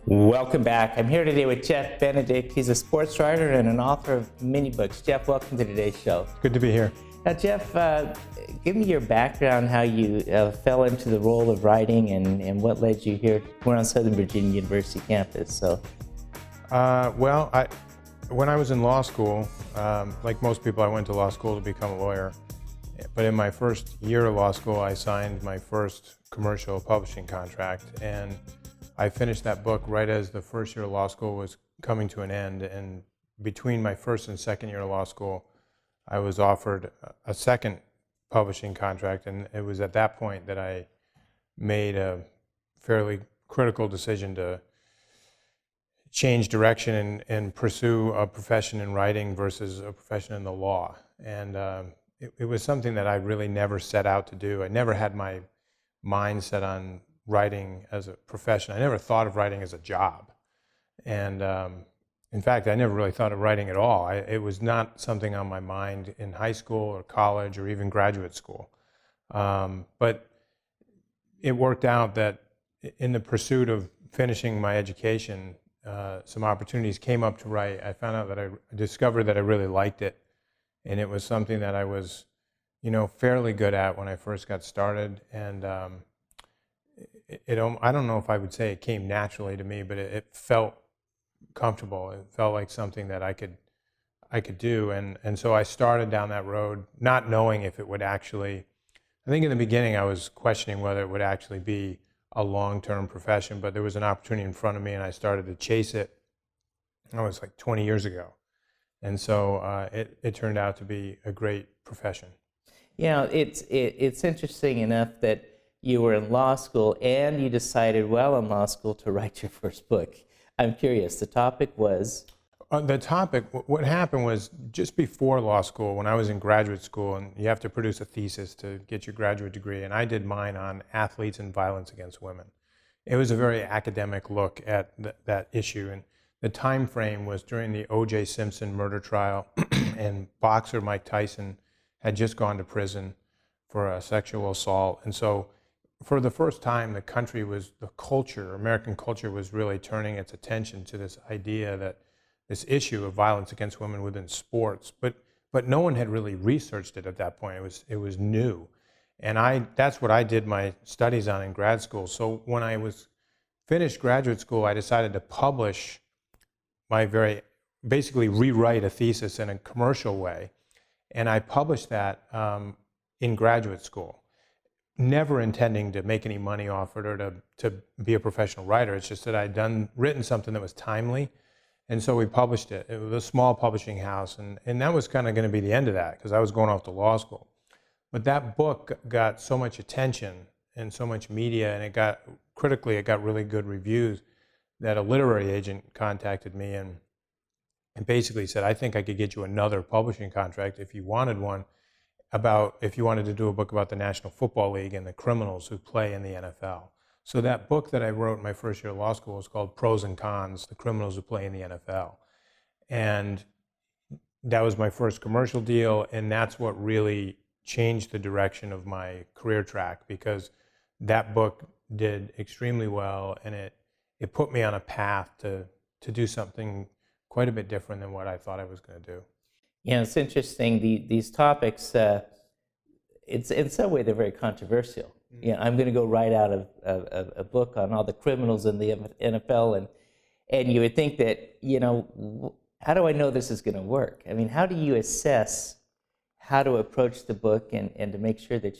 Welcome back. I'm here today with Jeff Benedict. He's a sports writer and an author of many books. Jeff, welcome to today's show. Good to be here. Now, Jeff, give me your background, how you fell into the role of writing and what led you here. We're on Southern Virginia University campus. When I was in law school, like most people, I went to law school to become a lawyer. But in my first year of law school, I signed my first commercial publishing contract, and I finished that book right as the first year of law school was coming to an end. And between my first and second year of law school, I was offered a second publishing contract, and it was at that point that I made a fairly critical decision to change direction and pursue a profession in writing versus a profession in the law. And it was something that I really never set out to do. I never had my mind set on writing as a profession. I never thought of writing as a job. And in fact, I never really thought of writing at all. It was not something on my mind in high school or college or even graduate school. But it worked out that in the pursuit of finishing my education, some opportunities came up to write. I found out that I discovered that I really liked it. And it was something that I was, fairly good at when I first got started. And I don't know if I would say it came naturally to me, but it felt comfortable. It felt like something that I could do. And so I started down that road, not knowing if it would actually, I think in the beginning I was questioning whether it would actually be a long-term profession, but there was an opportunity in front of me and I started to chase it. That was like 20 years ago. And so it turned out to be a great profession. It's interesting enough that you were in law school and you decided while in law school to write your first book. I'm curious, the topic was? What happened was just before law school, when I was in graduate school, and you have to produce a thesis to get your graduate degree, and I did mine on athletes and violence against women. It was a very academic look at that issue, and the time frame was during the O.J. Simpson murder trial, and boxer Mike Tyson had just gone to prison for a sexual assault. And so for the first time, American culture was really turning its attention to this idea that this issue of violence against women within sports, but no one had really researched it at that point. It was new. And that's what I did my studies on in grad school. So when I was finished graduate school, I decided to publish basically rewrite a thesis in a commercial way. And I published that in graduate school, never intending to make any money off it or to be a professional writer. It's just that I'd written something that was timely. And so we published it. It was a small publishing house. And that was kind of going to be the end of that because I was going off to law school. But that book got so much attention and so much media, and it got really good reviews, that a literary agent contacted me and basically said, I think I could get you another publishing contract if you wanted one, if you wanted to do a book about the National Football League and the criminals who play in the NFL. So that book that I wrote in my first year of law school was called Pros and Cons, the Criminals Who Play in the NFL. And that was my first commercial deal, and that's what really changed the direction of my career track, because that book did extremely well, and it put me on a path to do something quite a bit different than what I thought I was going to do. It's interesting, these topics, it's in some way they're very controversial. I'm going to go write out a book on all the criminals in the NFL, and you would think that, how do I know this is going to work? I mean, how do you assess how to approach the book and to make sure that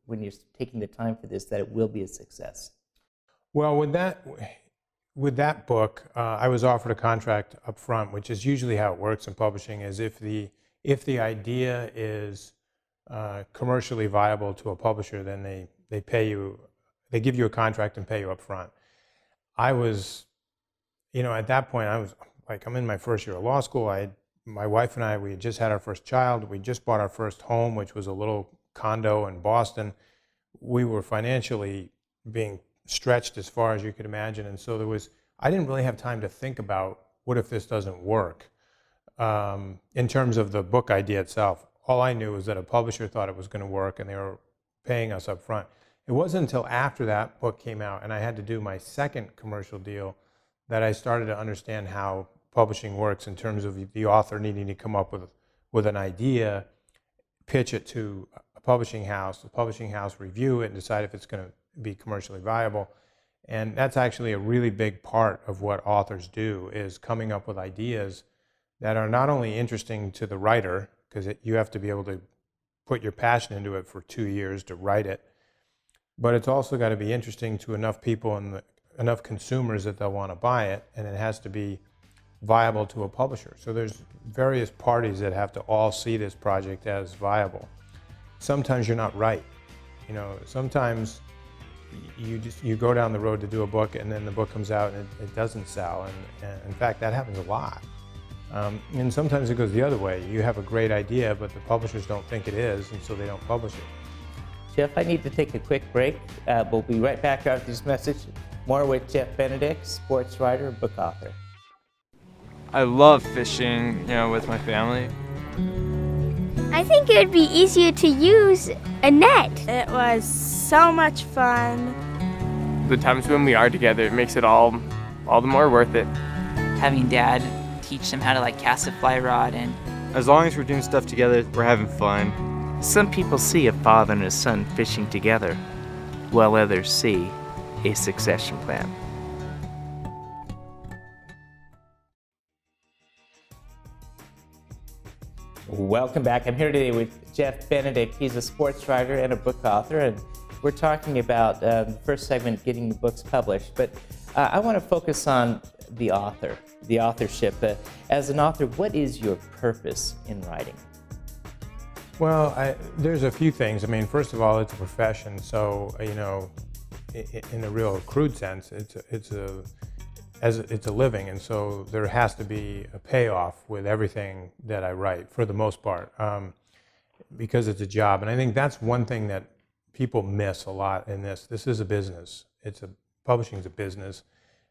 when you're taking the time for this, that it will be a success? Well, with that book, I was offered a contract up front, which is usually how it works in publishing, is if the idea is commercially viable to a publisher, then they give you a contract and pay you up front. I was, at that point, I was like, I'm in my first year of law school. My wife and I, we had just had our first child. We just bought our first home, which was a little condo in Boston. We were financially being stretched as far as you could imagine. And so I didn't really have time to think about what if this doesn't work in terms of the book idea itself. All I knew was that a publisher thought it was going to work and they were paying us up front. It wasn't until after that book came out and I had to do my second commercial deal that I started to understand how publishing works in terms of the author needing to come up with an idea, pitch it to a publishing house, the publishing house review it and decide if it's going to be commercially viable. And that's actually a really big part of what authors do, is coming up with ideas that are not only interesting to the writer, because you have to be able to put your passion into it for 2 years to write it, but it's also got to be interesting to enough people and enough consumers that they'll want to buy it, and it has to be viable to a publisher. So there's various parties that have to all see this project as viable. Sometimes you're not right. Sometimes you go down the road to do a book, and then the book comes out and it doesn't sell. And in fact, that happens a lot. And sometimes it goes the other way. You have a great idea, but the publishers don't think it is, and so they don't publish it. Jeff, I need to take a quick break. We'll be right back after this message. More with Jeff Benedict, sports writer, book author. I love fishing, with my family. I think it would be easier to use a net. It was so much fun. The times when we are together, it makes it all the more worth it. Having Dad teach them how to cast a fly rod, and as long as we're doing stuff together, we're having fun. Some people see a father and a son fishing together, while others see a succession plan. Welcome back. I'm here today with Jeff Benedict. He's a sports writer and a book author, and we're talking about the first segment, getting the books published. But I want to focus on the author, the authorship. As an author, what is your purpose in writing? Well, there's a few things. First of all, it's a profession, so in a real crude sense, it's a living, and so there has to be a payoff with everything that I write, for the most part, because it's a job. And I think that's one thing that people miss a lot in this. This is a business. Publishing is a business,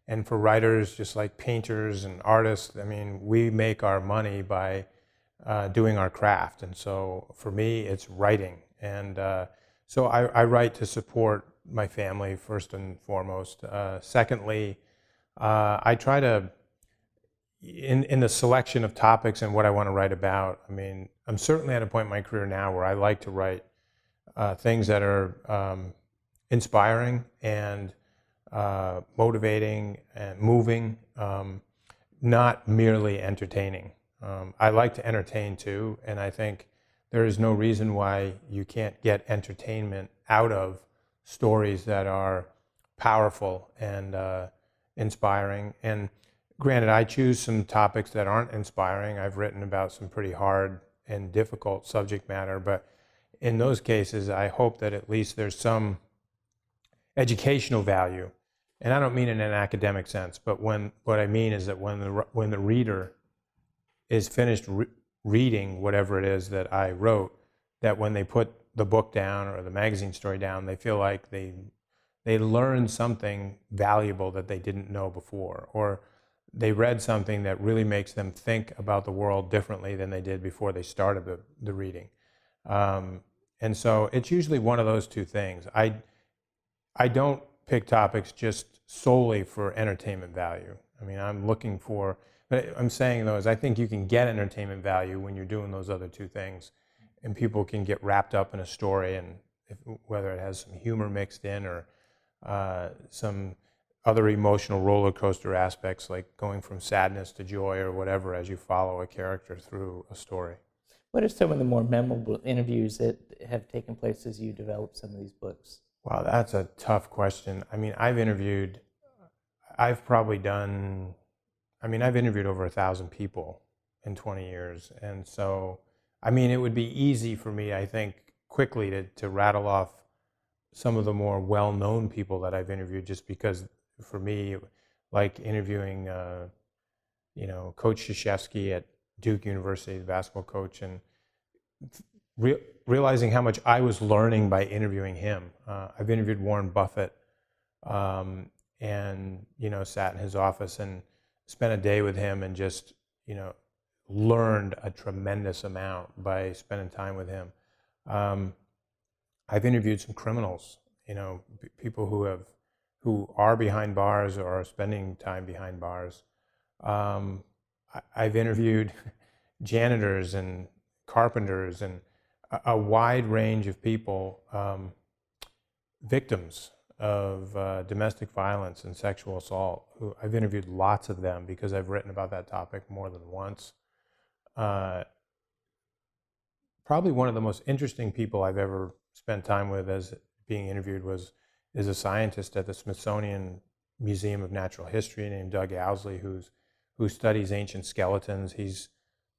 and for writers, just like painters and artists, we make our money by doing our craft. And so for me, it's writing. And so I write to support my family, first and foremost. Secondly, I try to, in the selection of topics and what I want to write about, I'm certainly at a point in my career now where I like to write things that are inspiring and motivating and moving, not merely entertaining. I like to entertain too, and I think there is no reason why you can't get entertainment out of stories that are powerful and inspiring. And granted, I choose some topics that aren't inspiring. I've written about some pretty hard and difficult subject matter, but in those cases, I hope that at least there's some educational value. And I don't mean in an academic sense, but what I mean is that when the reader is finished reading whatever it is that I wrote, that when they put the book down or the magazine story down, they feel like they learned something valuable that they didn't know before, or they read something that really makes them think about the world differently than they did before they started the reading. And so it's usually one of those two things. I don't pick topics just solely for entertainment value. I'm looking for, but I'm saying though, is I think you can get entertainment value when you're doing those other two things, and people can get wrapped up in a story, and whether it has some humor mixed in or some other emotional roller coaster aspects, like going from sadness to joy or whatever as you follow a character through a story. What are some of the more memorable interviews that have taken place as you develop some of these books? Wow, that's a tough question. I've interviewed over 1,000 people in 20 years. And so, it would be easy for me, I think, quickly to rattle off some of the more well-known people that I've interviewed, just because for me, like interviewing, Coach Krzyzewski at Duke University, the basketball coach, and realizing how much I was learning by interviewing him. I've interviewed Warren Buffett, and sat in his office and spent a day with him and just learned a tremendous amount by spending time with him. I've interviewed some criminals, people who who are behind bars or are spending time behind bars. I've interviewed janitors and carpenters and a wide range of people, victims of domestic violence and sexual assault. I've interviewed lots of them because I've written about that topic more than once. Probably one of the most interesting people I've ever spent time with as being interviewed is a scientist at the Smithsonian Museum of Natural History named Doug Owsley, who studies ancient skeletons. He's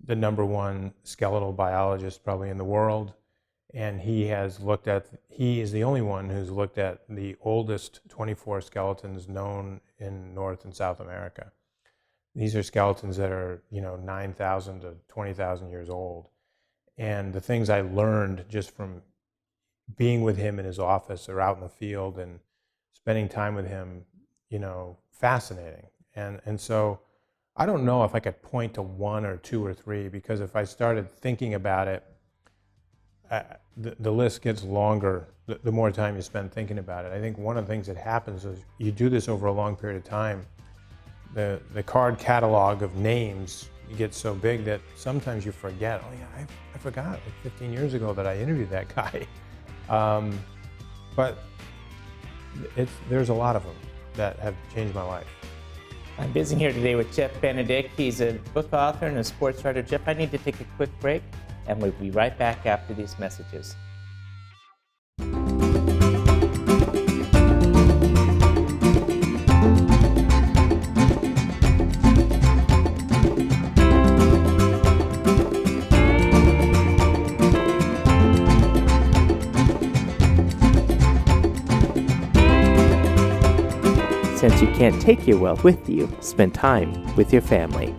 the #1 skeletal biologist probably in the world, and he is the only one who's looked at the oldest 24 skeletons known in North and South America. These are skeletons that are 9,000 to 20,000 years old. And the things I learned just from being with him in his office or out in the field and spending time with him, fascinating. And so I don't know if I could point to one or two or three, because if I started thinking about it, the list gets longer the more time you spend thinking about it. I think one of the things that happens is you do this over a long period of time. The card catalog of names gets so big that sometimes you forget, oh yeah, I forgot like 15 years ago that I interviewed that guy. But there's a lot of them that have changed my life. I'm visiting here today with Jeff Benedict. He's a book author and a sports writer. Jeff, I need to take a quick break, and we'll be right back after these messages. Since you can't take your wealth with you, spend time with your family.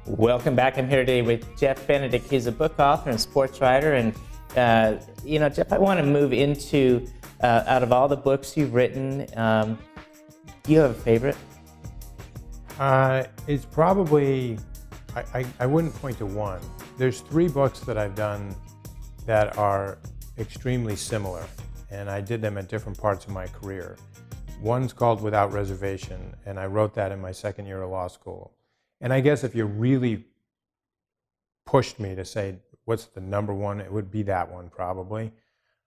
Welcome back. I'm here today with Jeff Benedict. He's a book author and sports writer. And, Jeff, I want to move into, out of all the books you've written, do you have a favorite? It's probably... I wouldn't point to one. There's 3 books that I've done that are extremely similar, and I did them at different parts of my career. One's called Without Reservation, and I wrote that in my second year of law school. And I guess if you really pushed me to say what's the #1, it would be that one probably.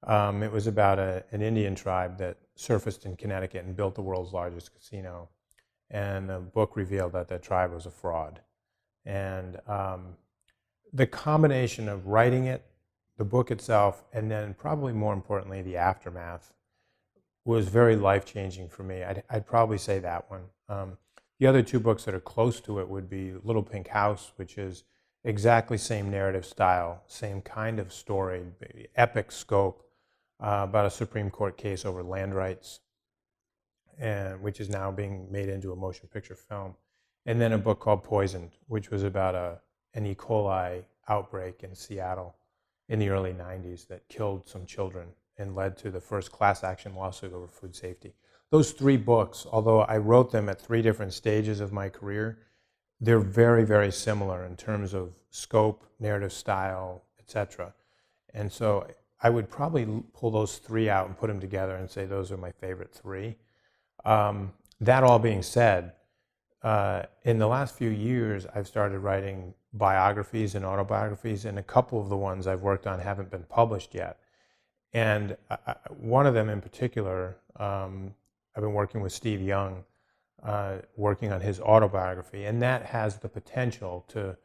It was about an Indian tribe that surfaced in Connecticut and built the world's largest casino. And the book revealed that that tribe was a fraud. And the combination of writing it, the book itself, and then probably more importantly, the aftermath, was very life-changing for me. I'd probably say that one. The other 2 books that are close to it would be Little Pink House, which is exactly same narrative style, same kind of story, epic scope, about a Supreme Court case over land rights, and which is now being made into a motion picture film. And then a book called Poisoned, which was about an E. coli outbreak in Seattle in the early 90s that killed some children and led to the first class action lawsuit over food safety. Those 3 books, although I wrote them at 3 different stages of my career, they're very, very similar in terms of scope, narrative style, etc. And so I would probably pull those 3 out and put them together and say those are my favorite 3. That all being said, in the last few years, I've started writing biographies and autobiographies, and a couple of the ones I've worked on haven't been published yet. And one of them in particular, I've been working with Steve Young, working on his autobiography, and that has the potential to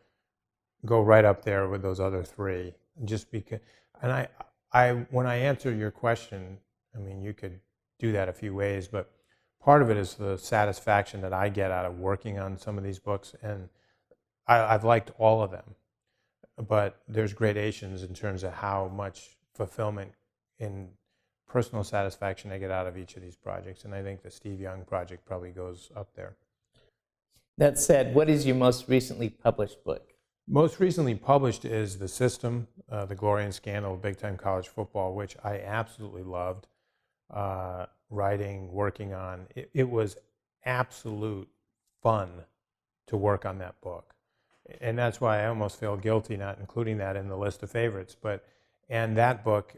go right up there with those other 3. Just because, and when I answer your question, I mean, you could do that a few ways, but part of it is the satisfaction that I get out of working on some of these books, and I've liked all of them. But there's gradations in terms of how much fulfillment and personal satisfaction I get out of each of these projects, and I think the Steve Young project probably goes up there. That said, what is your most recently published book? Most recently published is The System, The Glory and Scandal of Big Time College Football, which I absolutely loved. Writing, working on. It was absolute fun to work on that book. And that's why I almost feel guilty not including that in the list of favorites. And that book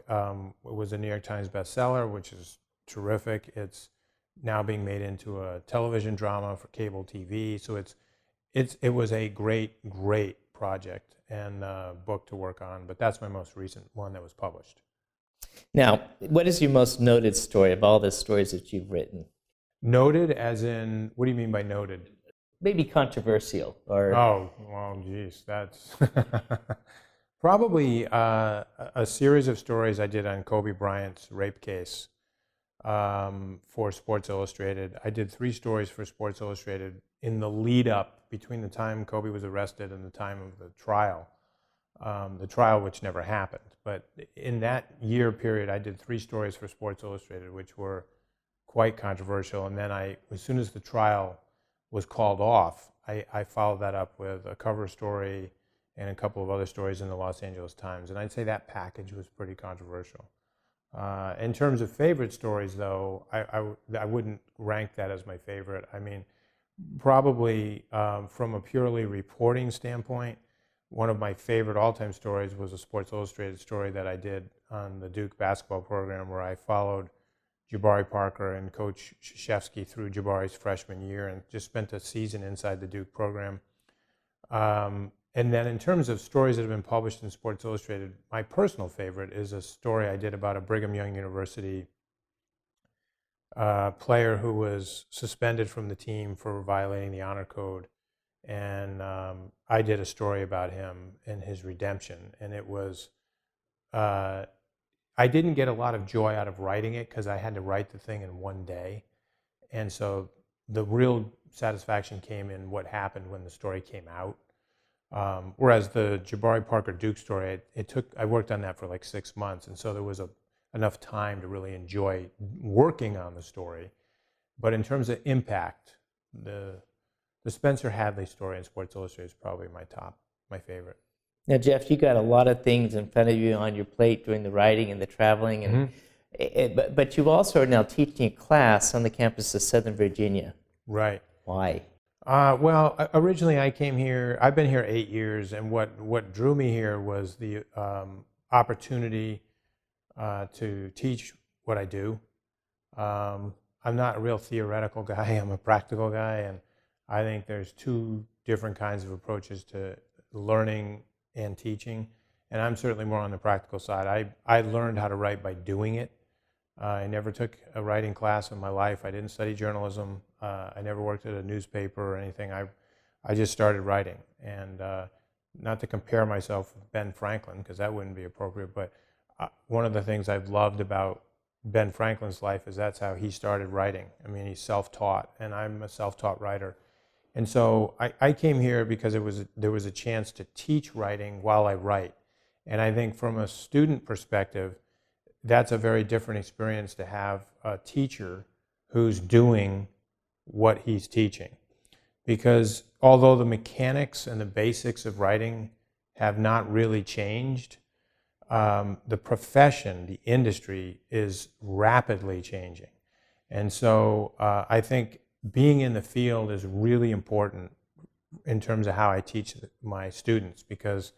was a New York Times bestseller, which is terrific. It's now being made into a television drama for cable TV. So it was a great project and book to work on. But that's my most recent one that was published. Now, what is your most noted story of all the stories that you've written? Noted as in, what do you mean by noted? Maybe controversial or... Oh, well, geez, that's probably a series of stories I did on Kobe Bryant's rape case for Sports Illustrated. I did 3 stories for Sports Illustrated in the lead up between the time Kobe was arrested and the time of the trial which never happened. But in that year period, I did 3 stories for Sports Illustrated, which were quite controversial. And then as soon as the trial was called off, I followed that up with a cover story and a couple of other stories in the Los Angeles Times. And I'd say that package was pretty controversial. In terms of favorite stories, though, I wouldn't rank that as my favorite. I mean, probably from a purely reporting standpoint, one of my favorite all-time stories was a Sports Illustrated story that I did on the Duke basketball program, where I followed Jabari Parker and Coach Krzyzewski through Jabari's freshman year and just spent a season inside the Duke program. And then in terms of stories that have been published in Sports Illustrated, my personal favorite is a story I did about a Brigham Young University player who was suspended from the team for violating the honor code. And I did a story about him and his redemption. And it was, I didn't get a lot of joy out of writing it because I had to write the thing in one day. And so the real satisfaction came in what happened when the story came out. Whereas the Jabari Parker Duke story, I worked on that for like 6 months. And so there was enough time to really enjoy working on the story. But in terms of impact, the Spencer Hadley story in Sports Illustrated is probably my favorite. Now, Jeff, you got a lot of things in front of you on your plate doing the writing and the traveling, and but you also are now teaching a class on the campus of Southern Virginia. Right. Why? Well, originally I came here. I've been here 8 years, and what drew me here was the opportunity to teach what I do. I'm not a real theoretical guy. I'm a practical guy, and I think there's 2 different kinds of approaches to learning and teaching, and I'm certainly more on the practical side. I learned how to write by doing it. I never took a writing class in my life. I didn't study journalism. I never worked at a newspaper or anything. I just started writing, and not to compare myself with Ben Franklin, because that wouldn't be appropriate, but one of the things I've loved about Ben Franklin's life is that's how he started writing. I mean, he's self-taught, and I'm a self-taught writer. And so I came here because there was a chance to teach writing while I write. And I think from a student perspective, that's a very different experience to have a teacher who's doing what he's teaching. Because although the mechanics and the basics of writing have not really changed, the profession, the industry is rapidly changing. And so I think being in the field is really important in terms of how I teach my students, because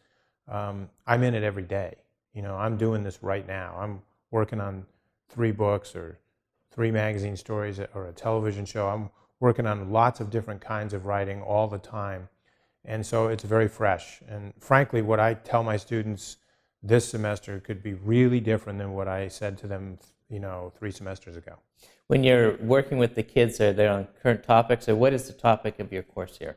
I'm in it every day. You know, I'm doing this right now. I'm working on 3 books or 3 magazine stories or a television show. I'm working on lots of different kinds of writing all the time. And so it's very fresh. And frankly, what I tell my students this semester could be really different than what I said to them, 3 semesters ago. When you're working with the kids, are they on current topics, or what is the topic of your course here?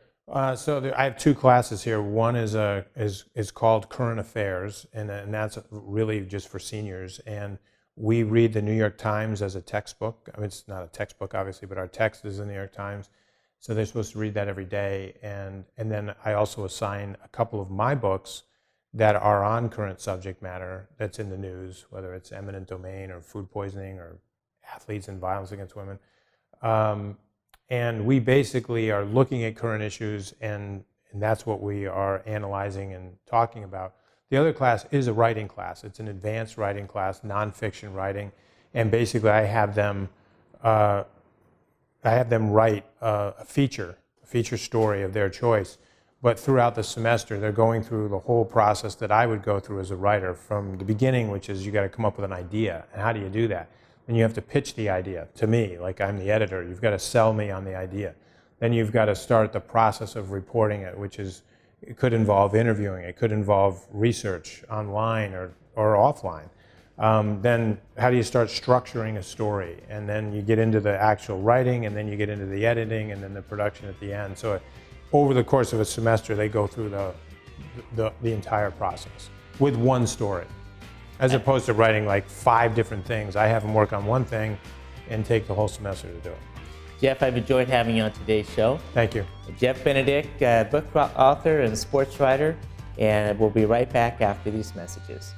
So I have 2 classes here. One is called Current Affairs, and that's really just for seniors. And we read the New York Times as a textbook. I mean, it's not a textbook, obviously, but our text is the New York Times. So they're supposed to read that every day. And then I also assign a couple of my books that are on current subject matter that's in the news, whether it's eminent domain or food poisoning or athletes and violence against women. And we basically are looking at current issues, and that's what we are analyzing and talking about. The other class is a writing class. It's an advanced writing class, nonfiction writing, and basically I have them write a feature story of their choice But throughout the semester, they're going through the whole process that I would go through as a writer from the beginning, which is you got to come up with an idea. And how do you do that? And you have to pitch the idea to me, like I'm the editor. You've got to sell me on the idea. Then you've got to start the process of reporting it, which is, it could involve interviewing, it could involve research online or offline. Then how do you start structuring a story? And then you get into the actual writing, and then you get into the editing, and then the production at the end. So over the course of a semester, they go through the entire process with one story, as opposed to writing like 5 different things. I have them work on one thing and take the whole semester to do it. Jeff, I've enjoyed having you on today's show. Thank you. Jeff Benedict, book author and sports writer, and we'll be right back after these messages.